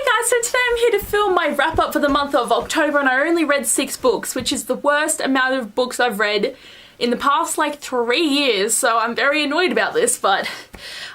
Hey guys, so today I'm here to film my wrap up for the month of October, and I only read 6 books, which is the worst amount of books I've read in the past like 3 years, so I'm very annoyed about this. But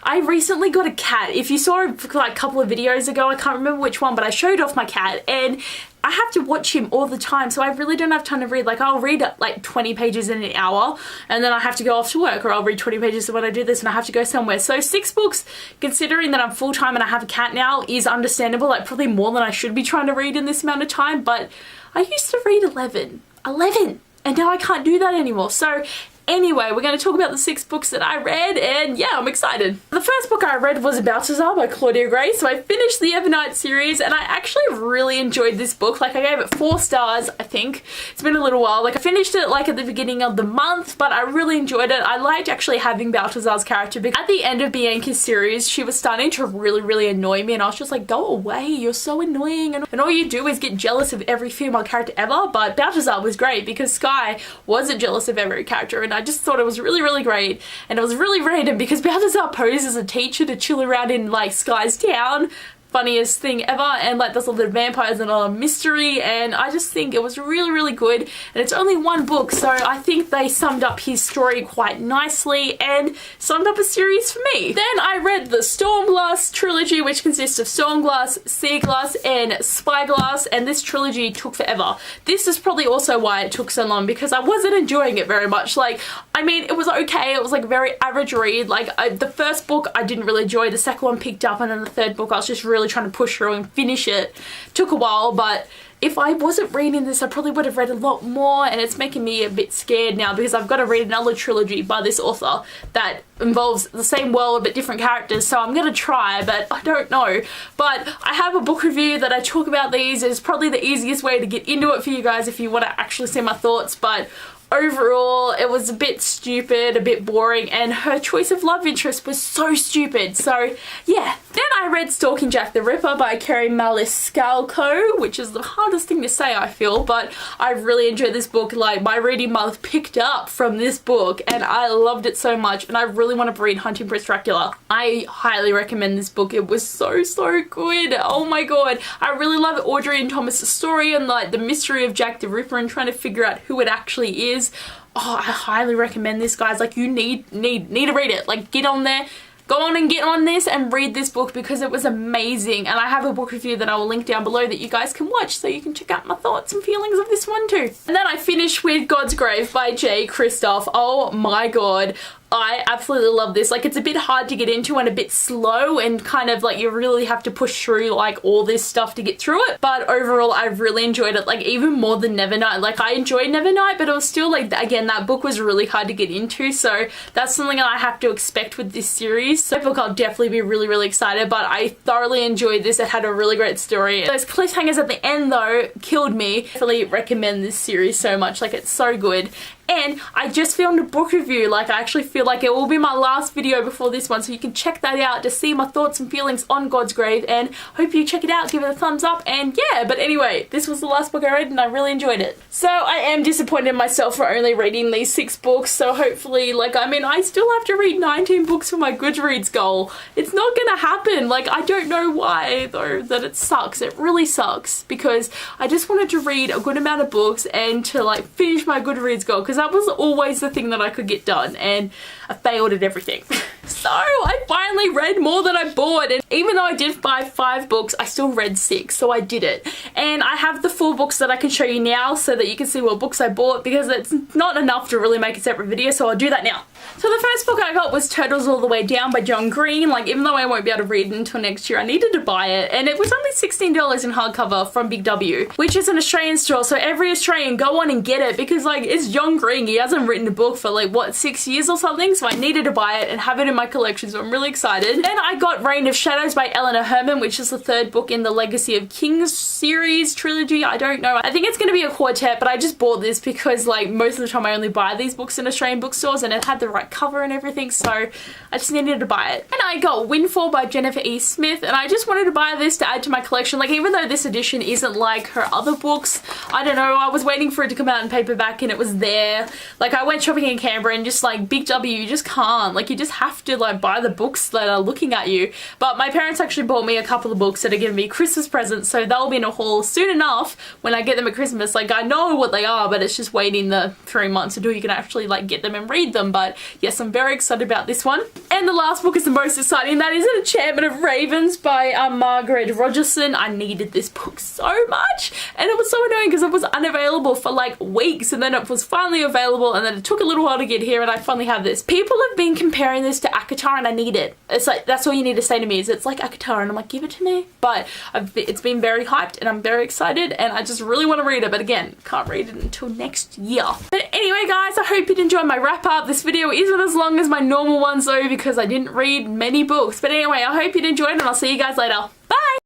I recently got a cat. If you saw like a couple of videos ago, I can't remember which one, but I showed off my cat, and I have to watch him all the time, so I really don't have time to read. Like, I'll read like 20 pages in an hour, and then I have to go off to work, or I'll read 20 pages when I do this and I have to go somewhere. So 6 books, considering that I'm full-time and I have a cat now, is understandable. Like, probably more than I should be trying to read in this amount of time, but I used to read 11, and now I can't do that anymore. So anyway, we're going to talk about the 6 books that I read, and yeah, I'm excited. The first book I read was Balthazar by Claudia Gray. So I finished the Evernight series, and I actually really enjoyed this book. Like, I gave it 4 stars, I think. It's been a little while. Like, I finished it like at the beginning of the month, but I really enjoyed it. I liked actually having Balthazar's character, because at the end of Bianca's series, she was starting to really annoy me, and I was just like, go away, you're so annoying, and all you do is get jealous of every female character ever. But Balthazar was great because Skye wasn't jealous of every character, and I just thought it was really great. And it was really random because Balthazar posed as a teacher to chill around in like Skye's town. Funniest thing ever, and like there's a lot of vampires and a lot of mystery, and I just think it was really good. And it's only 1 book, so I think they summed up his story quite nicely and summed up a series for me. Then I read the Stormglass trilogy, which consists of Stormglass, Seaglass, and Spyglass, and this trilogy took forever. This is probably also why it took so long, because I wasn't enjoying it very much. Like, I mean, it was okay, it was like a very average read. Like, the first book I didn't really enjoy, the second one picked up, and then the third book I was just really trying to push through and finish it. Took a while, but if I wasn't reading this, I probably would have read a lot more, and it's making me a bit scared now because I've got to read another trilogy by this author that involves the same world but different characters, so I'm gonna try, but I don't know. But I have a book review that I talk about these. It's probably the easiest way to get into it for you guys if you want to actually see my thoughts, but overall, it was a bit stupid, a bit boring, and her choice of love interest was so stupid. So yeah. Then I read Stalking Jack the Ripper by Kerry Maniscalco, which is the hardest thing to say, I feel, but I really enjoyed this book. Like, my reading month picked up from this book, and I loved it so much, and I really want to read Hunting Prince Dracula. I highly recommend this book. It was so good. Oh my god. I really love Audrey and Thomas's story, and like the mystery of Jack the Ripper and trying to figure out who it actually is. Oh, I highly recommend this, guys. Like, you need to read it. Like, get on there. Go on and get on this and read this book because it was amazing. And I have a book review that I will link down below that you guys can watch, so you can check out my thoughts and feelings of this one too. And then I finished with Godsgrave by J. Kristoff. Oh my god. I absolutely love this. Like, it's a bit hard to get into and a bit slow, and kind of like you really have to push through like all this stuff to get through it. But overall, I really enjoyed it, like even more than Nevernight. Like, I enjoyed Nevernight, but it was still like, again, that book was really hard to get into, so that's something that I have to expect with this series. So book, I'll definitely be really excited, but I thoroughly enjoyed this. It had a really great story. Those cliffhangers at the end though killed me. I definitely recommend this series so much. Like, it's so good. And I just filmed a book review. Like, I actually feel like it will be my last video before this one, so you can check that out to see my thoughts and feelings on Godsgrave, and hope you check it out, give it a thumbs up, and yeah. But anyway, this was the last book I read and I really enjoyed it. So I am disappointed in myself for only reading these 6 books, so hopefully, like, I mean, I still have to read 19 books for my Goodreads goal. It's not gonna happen. Like, I don't know why though, that it sucks. It really sucks, because I just wanted to read a good amount of books and to like finish my Goodreads goal, because that was always the thing that I could get done, and I failed at everything. So I finally read more than I bought, and even though I did buy 5 books, I still read 6, so I did it. And I have the 4 books that I can show you now so that you can see what books I bought, because it's not enough to really make a separate video, so I'll do that now. So the first book I got was Turtles All the Way Down by John Green. Like, even though I won't be able to read it until next year, I needed to buy it, and it was only $16 in hardcover from Big W, which is an Australian store, so every Australian, go on and get it, because like, it's John Green. He hasn't written a book for like, what, 6 years or something, so I needed to buy it and have it in my collection, so I'm really excited. Then I got Reign of Shadows by Eleanor Herman, which is the 3rd book in the Legacy of Kings series trilogy. I don't know. I think it's going to be a quartet, but I just bought this because like most of the time I only buy these books in Australian bookstores, and it had the right cover and everything, so I just needed to buy it. And I got Windfall by Jennifer E. Smith, and I just wanted to buy this to add to my collection. Like, even though this edition isn't like her other books, I don't know, I was waiting for it to come out in paperback and it was there. Like, I went shopping in Canberra and just like, Big W, you just can't. Like, you just have to like buy the books that are looking at you. But my parents actually bought me a couple of books that are giving me Christmas presents, so they'll be in a haul soon enough when I get them at Christmas. Like, I know what they are, but it's just waiting the 3 months until you can actually like get them and read them. But yes, I'm very excited about this one. And the last book is the most exciting. That is An Enchantment of Ravens by Margaret Rogerson. I needed this book so much, and it was so annoying because it was unavailable for like weeks, and then it was finally available, and then it took a little while to get here, and I finally have this. People have been comparing this to ACOTAR, and I need it. It's like, that's all you need to say to me is it's like ACOTAR, and I'm like, give it to me. But it's been very hyped, and I'm very excited, and I just really want to read it, but again, can't read it until next year. But anyway guys, I hope you'd enjoy my wrap up. This video isn't as long as my normal ones though, because I didn't read many books. But anyway, I hope you'd enjoyed, and I'll see you guys later.